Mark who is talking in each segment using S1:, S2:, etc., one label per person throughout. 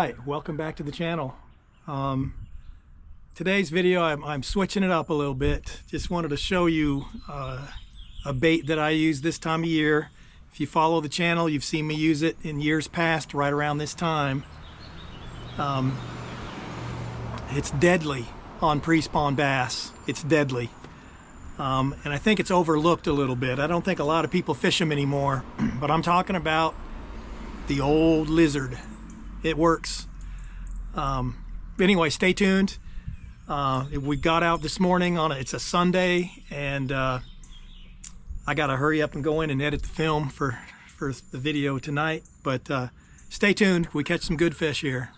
S1: right, welcome back to the channel. Today's video, I'm switching it up a little bit. Just wanted to show you a bait that I use this time of year. If you follow the channel, you've seen me use it in years past, right around this time. It's deadly on pre-spawn bass. It's deadly. And I think it's overlooked a little bit. I don't think a lot of people fish them anymore, but I'm talking about the old lizard. It works. Anyway, stay tuned. We got out this morning on it's a Sunday, and I gotta hurry up and go in and edit the film for the video tonight, but stay tuned. We catch some good fish here.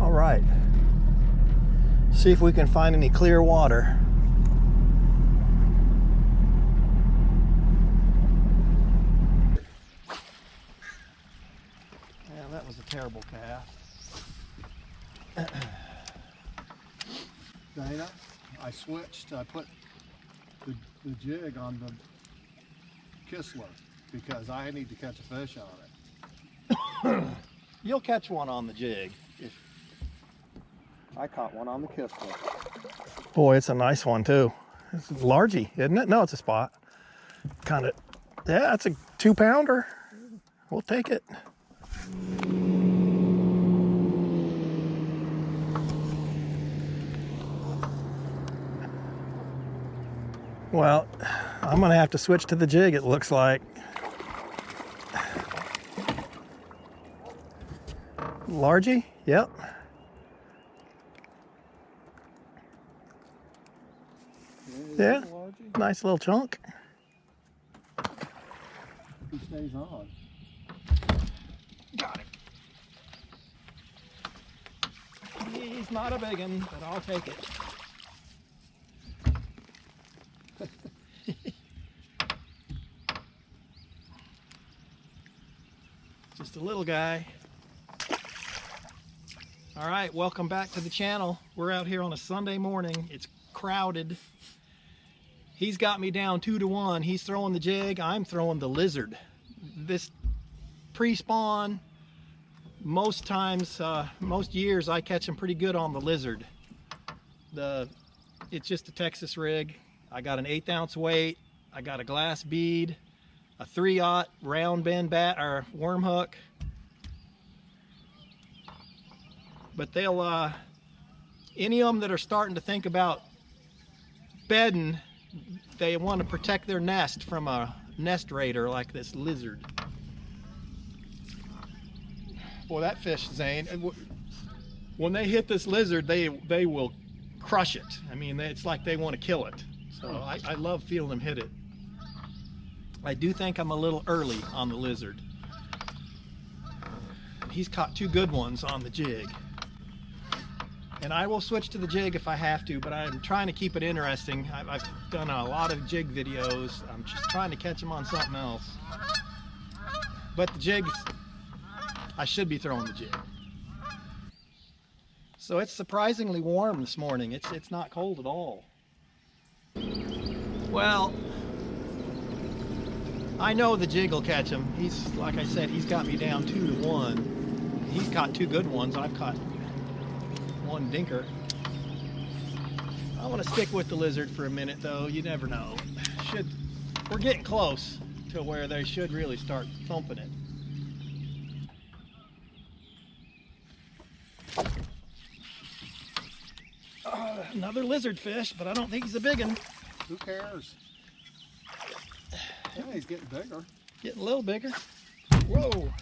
S1: Right. See if we can find any clear water. Yeah, that was a terrible cast. Dana, I switched. I put the jig on the Kistler because I need to catch a fish on it. You'll catch one on the jig. I caught one on the Kistler. Boy, it's a nice one too. It's largy, isn't it? No, it's a spot. Kind of, yeah, it's a 2-pounder. We'll take it. Well, I'm gonna have to switch to the jig, it looks like. Largy? Yep. Yeah, nice little chunk. He stays on. Got him. He's not a big one, but I'll take it. Just a little guy. All right, welcome back to the channel. We're out here on a Sunday morning. It's crowded. He's got me down 2-to-1. He's throwing the jig, I'm throwing the lizard. This pre-spawn, most times, most years I catch him pretty good on the lizard. It's just a Texas rig. I got an 1/8 ounce weight. I got a glass bead, a 3/0 round bend bat or worm hook. But they'll, any of them that are starting to think about bedding, they want to protect their nest from a nest raider like this lizard. Boy, that fish, Zane, when they hit this lizard, they will crush it. I mean, it's like they want to kill it. So I love feeling them hit it. I do think I'm a little early on the lizard. He's caught 2 good ones on the jig. And I will switch to the jig if I have to, but I'm trying to keep it interesting. I've done a lot of jig videos. I'm just trying to catch them on something else. But the jigs, I should be throwing the jig. So it's surprisingly warm this morning. It's not cold at all. Well, I know the jig will catch him. He's, like I said, he's got me down 2-to-1. He's caught 2 good ones. I've caught 1 dinker. I want to stick with the lizard for a minute though. You never know. We're getting close to where they should really start thumping it. Another lizard fish, but I don't think he's a big one.
S2: Who cares? Yeah, he's getting bigger.
S1: Getting a little bigger. Whoa.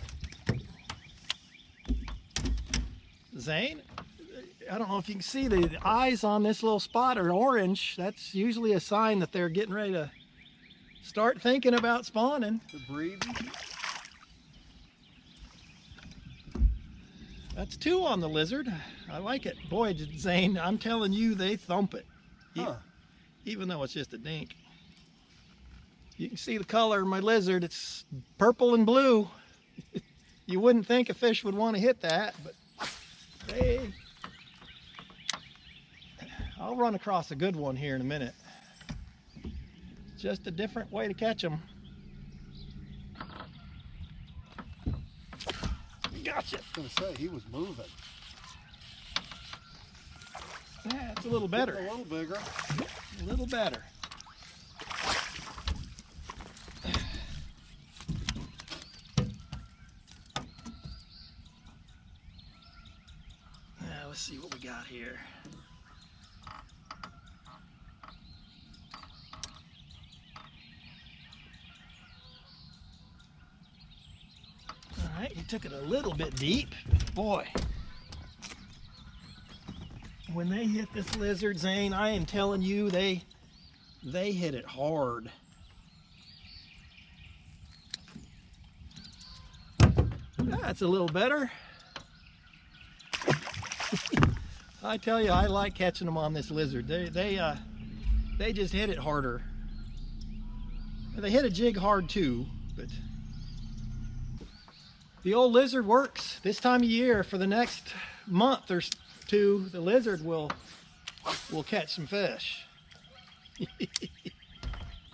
S1: Zane, I don't know if you can see the eyes on this little spot are orange. That's usually a sign that they're getting ready to start thinking about spawning.
S2: They're breeding.
S1: That's 2 on the lizard. I like it. Boy, Zane, I'm telling you, they thump it.
S2: Huh.
S1: even though it's just a dink. You can see the color of my lizard. It's purple and blue. You wouldn't think a fish would want to hit that, but hey, I'll run across a good one here in a minute. Just a different way to catch them. Gotcha.
S2: I was gonna say he was moving.
S1: Yeah, it's a little better.
S2: Getting a little bigger.
S1: A little better. Now let's see what we got here. All right, you took it a little bit deep. Boy, when they hit this lizard, Zane, I am telling you, they hit it hard. That's a little better. I tell you, I like catching them on this lizard. They just hit it harder. They hit a jig hard too, but the old lizard works. This time of year, for the next month or two, the lizard will catch some fish.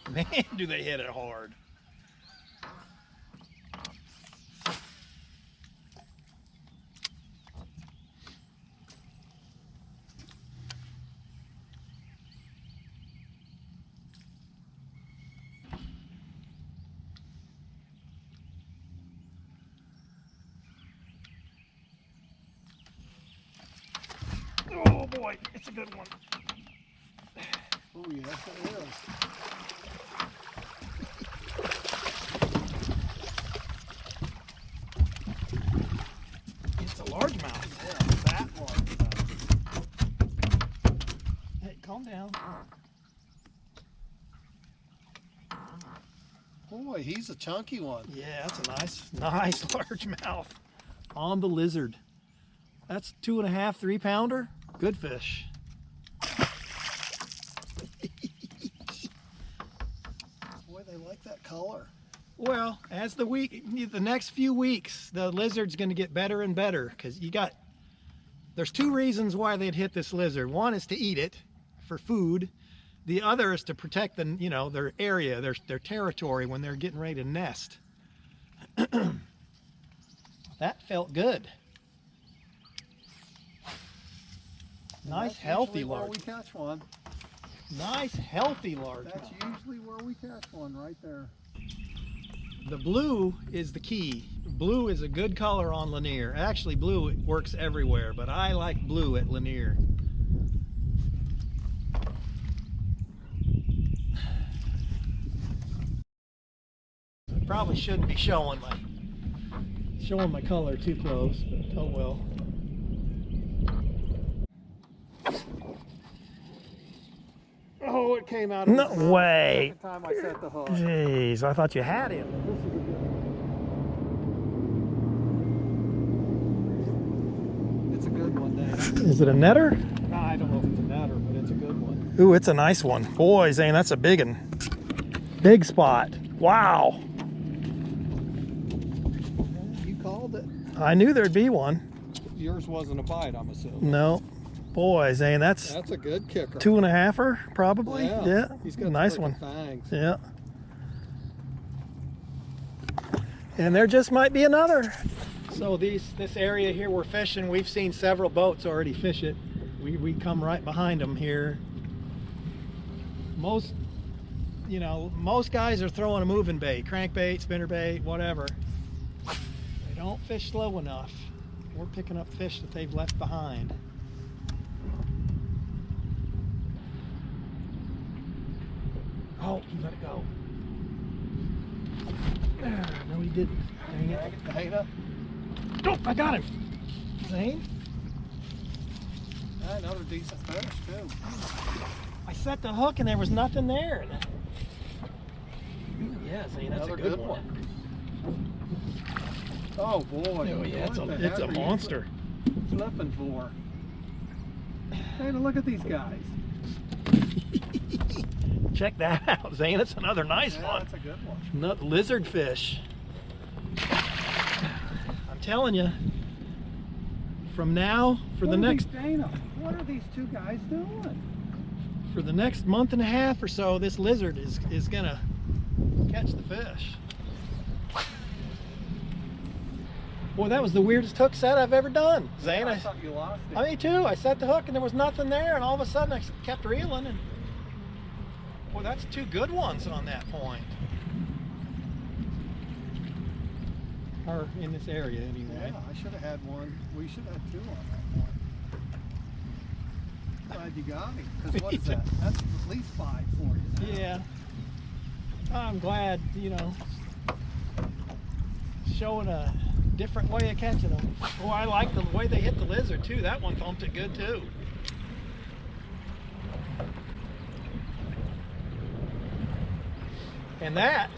S1: Man, do they hit it hard. Oh boy, it's a good one.
S2: Oh yes, it is.
S1: It's a largemouth.
S2: Yeah, that one.
S1: Hey, calm down.
S2: Boy, he's a chunky one.
S1: Yeah, that's a nice largemouth on the lizard. That's 2.5, 3 pounder. Good fish.
S2: Boy, they like that color.
S1: Well, as the next few weeks, the lizard's going to get better and better, because there's 2 reasons why they'd hit this lizard. One is to eat it for food. The other is to protect their area, their territory when they're getting ready to nest. That felt good. Nice, healthy
S2: where
S1: large.
S2: we catch one.
S1: Nice, healthy large.
S2: That's usually where we catch one, right there.
S1: The blue is the key. Blue is a good color on Lanier. Actually, blue works everywhere, but I like blue at Lanier. Probably shouldn't be showing my color too close, but oh well.
S2: Oh, it came out of
S1: No
S2: his mouth
S1: way.
S2: the second time I set the hook.
S1: Jeez, I thought you had him.
S2: It's a good one, Dave.
S1: Is it a netter?
S2: I don't know if it's a netter, but it's a good one.
S1: Ooh, it's a nice one. Boy, Zane, that's a big one. Big spot. Wow.
S2: You called it.
S1: I knew there'd be one.
S2: Yours wasn't a bite, I'm assuming.
S1: No. Boy, Zane, that's
S2: a good kicker.
S1: 2.5-er, probably. Yeah.
S2: He's got
S1: nice
S2: some
S1: one.
S2: fangs.
S1: Yeah. And there just might be another. So this area here we're fishing, we've seen several boats already fish it. We come right behind them here. Most guys are throwing a moving bait, crankbait, spinnerbait, whatever. They don't fish slow enough. We're picking up fish that they've left behind. Oh, he let it go. No, he didn't. Dang it.
S2: Dana?
S1: Oh, I got him. Zane?
S2: Another decent fish, too.
S1: I set the hook and there was nothing there. Yeah, Zane, that's
S2: Another
S1: a good one.
S2: Oh, boy.
S1: Oh, yeah,
S2: What the
S1: it's
S2: heck
S1: a
S2: are you
S1: monster.
S2: Flipping for. Dana, look at these guys.
S1: Check that out, Zane. It's another nice
S2: Yeah,
S1: one.
S2: that's a good one.
S1: Another lizard fish. I'm telling you, from now for the next
S2: what are these two guys doing?
S1: for the next month and a half or so, this lizard is gonna catch the fish. Boy, that was the weirdest hook set I've ever done, Zane.
S2: I thought you lost it.
S1: Me too. I set the hook and there was nothing there, and all of a sudden I kept reeling, and boy, that's two good ones on that point. Or in this area anyway.
S2: Yeah, I should have had one. We should have had two on that point. Glad you got me. Because what is that? That's at least 5 for you now.
S1: Yeah. I'm glad, you know, showing a different way of catching them. Oh, I like the way they hit the lizard too. That one thumped it good too. And that,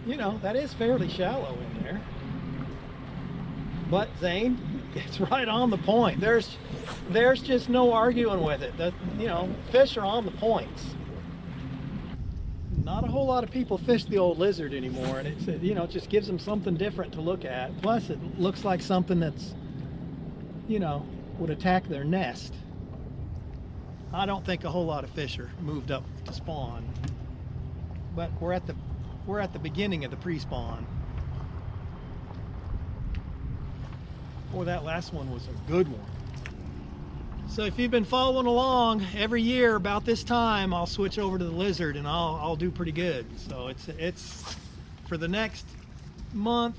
S1: you know, that is fairly shallow in there. But Zane, it's right on the point. There's just no arguing with it. That, you know, fish are on the points. Not a whole lot of people fish the old lizard anymore, and it's, you know, it just gives them something different to look at. Plus, it looks like something that's, you know, would attack their nest. I don't think a whole lot of fish are moved up to spawn, but we're at the beginning of the pre-spawn. Boy, that last one was a good one. So if you've been following along, every year about this time I'll switch over to the lizard and I'll do pretty good. So it's for the next month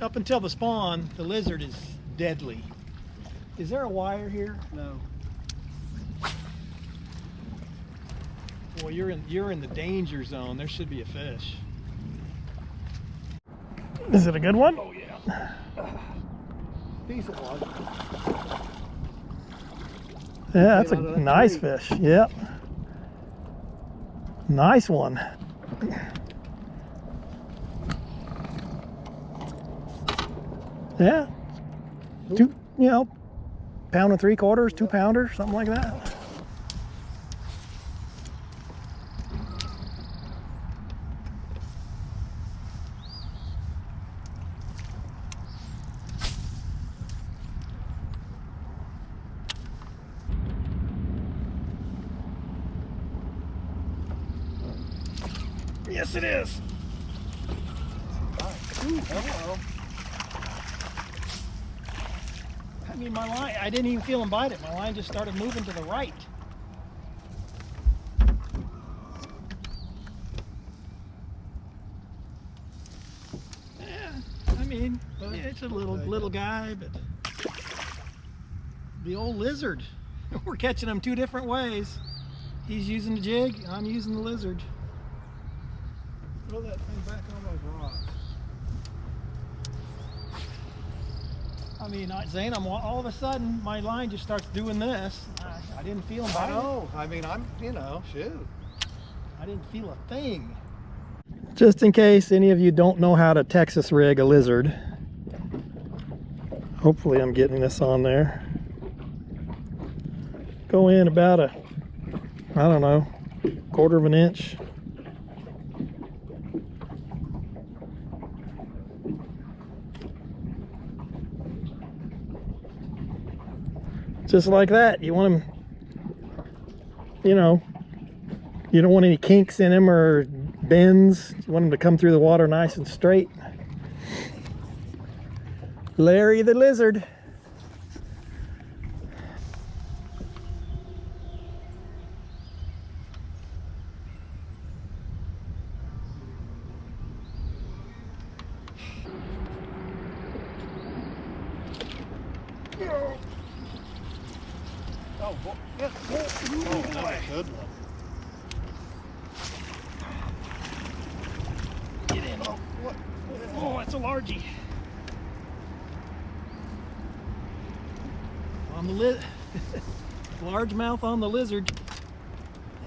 S1: up until the spawn, the lizard is deadly. Is there a wire here?
S2: No.
S1: Well, you're in the danger zone. There should be a fish. Is it a good one?
S2: Oh yeah. Decent one.
S1: Yeah, that's a
S2: Out of that
S1: nice
S2: tree.
S1: fish. Yep. Nice one. Yeah. Two, you know, 1 3/4 pounds, 2 pounder, something like that. Yes, it is.
S2: Ooh, hello.
S1: I mean, my line, I didn't even feel him bite it. My line just started moving to the right. Yeah, I mean, it's a little guy, but the old lizard. We're catching him 2 different ways. He's using the jig, I'm using the lizard.
S2: Throw that thing back on those rocks.
S1: I mean, Zane, all of a sudden my line just starts doing this. I didn't feel him
S2: I
S1: bite it.
S2: know. I mean, you know, shoot.
S1: I didn't feel a thing. Just in case any of you don't know how to Texas rig a lizard, hopefully I'm getting this on there. Go in about I don't know, 1/4 of an inch. Just like that. You want them, you know, you don't want any kinks in them or bends. You want them to come through the water nice and straight. Larry the lizard.
S2: Oh, boy. Yeah. Oh, that's a good one.
S1: Get in.
S2: Oh, what?
S1: Oh, that's a largie. On the largemouth on the lizard.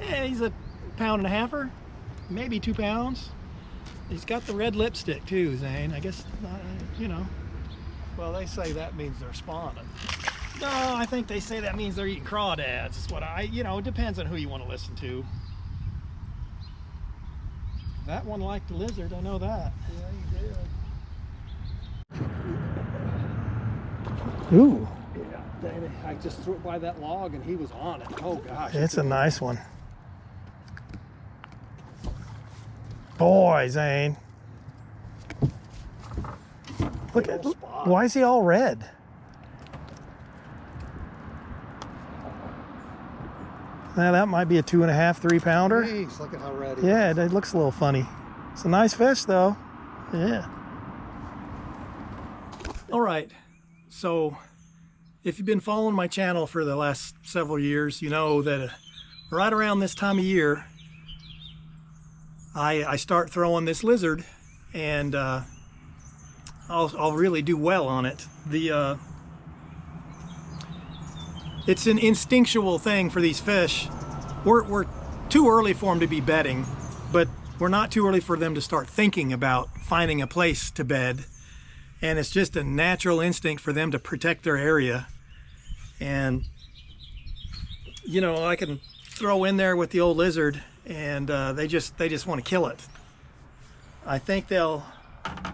S1: Yeah, he's a 1.5 pounds, maybe 2 pounds. He's got the red lipstick too, Zane. I guess, you know.
S2: Well, they say that means they're spawning.
S1: No, I think they say that means they're eating crawdads. It's what it depends on who you want to listen to. That one liked the lizard, I know that.
S2: Yeah, he did.
S1: Ooh.
S2: Yeah, I just threw it by that log and he was on it. Oh gosh.
S1: It's a nice one. Boy, Zane. Look at, why is he all red? Now that might be a 2.5, 3 pounder.
S2: Jeez, look at how red he
S1: Yeah,
S2: is.
S1: it looks a little funny. It's a nice fish though. Yeah. All right. So if you've been following my channel for the last several years, you know that right around this time of year, I start throwing this lizard, and I'll really do well on it. It's an instinctual thing for these fish. We're too early for them to be bedding, but we're not too early for them to start thinking about finding a place to bed. And it's just a natural instinct for them to protect their area. And I can throw in there with the old lizard, and they just want to kill it. I think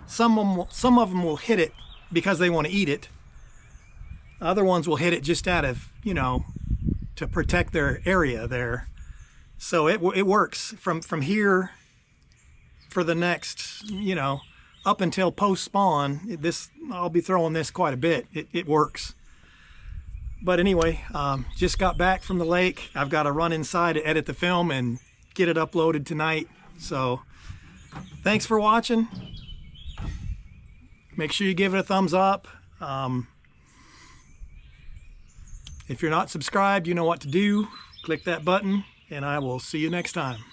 S1: some of them will hit it because they want to eat it. Other ones will hit it just out of, to protect their area there. So it works from here for the next, up until post spawn. I'll be throwing this quite a bit. It works. But anyway, just got back from the lake. I've got to run inside to edit the film and get it uploaded tonight. So thanks for watching. Make sure you give it a thumbs up. If you're not subscribed, you know what to do. Click that button, and I will see you next time.